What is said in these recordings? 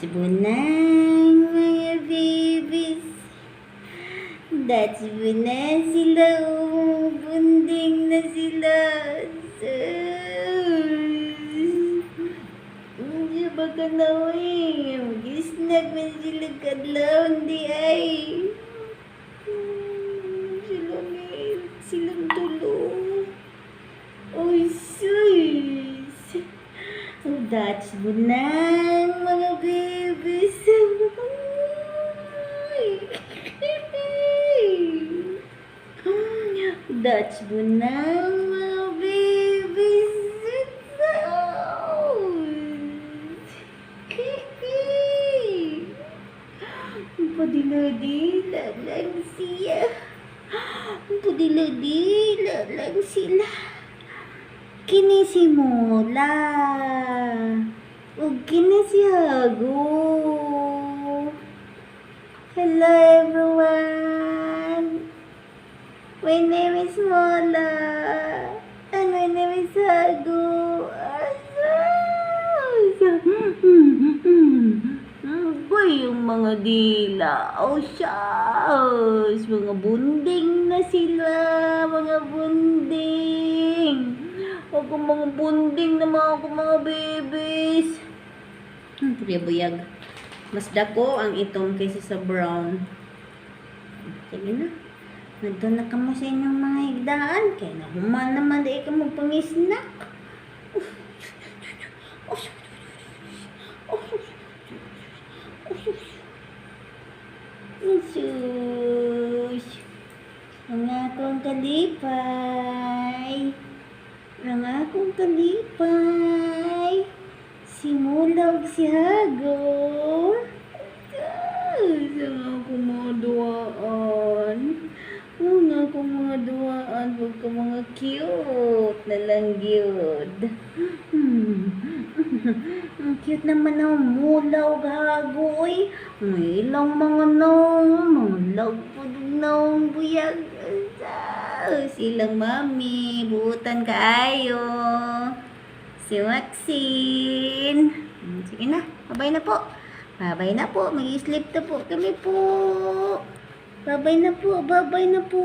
bunang mga babies. That's na sila. Bunding na sila. Hindi baka na mag-snack na sila kadlaw. Hindi ay. Silang tulong. Oy, sus. That's bunang mga babies. That's bunang mga babies. Padila-dila lang siya. Padila-dila lang sila. Kini si Mola. O kini si Hago. Hello everyone. My name is Mola. And my name is Hago. Boy, yung mga dila. Oh, shucks. Mga bunding na sila. Mga bunding. Ako mga bunding na mga babies. Buyag. Mas dako ang itong kaysa sa brown. Sige na. Nandun na ka mo sa inyong mga higdaan. Kaya nahuman naman dahil ka magpangisnak. Sus. Ang akong kalipay. Ang akong kalipay. Si Mula ug si Hago. Ang akong mga duwaan. Ang akong mga duwaan. Huwag ka mga cute na lang yun. Ang cute naman ang Mula ug Hago. May ilang mga lagpod ng buyag. Silang mami. Buutan kaayo. Si Maxine. Sige na. Babay na po. Babay na po. Mag-sleep na po kami po. Babay na po. Babay na po.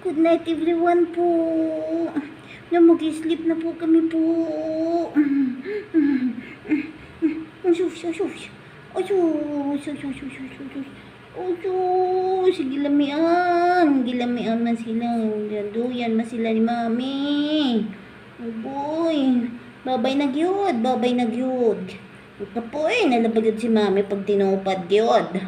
Good night everyone po. Mag-sleep na po kami po. Sige lamian. Gilamian man sila. Duyan man sila ni mami. Oh boy. Babay na gyud. Babay na gyud. Kapoy, nalabagad si mami pag tinupad gyud.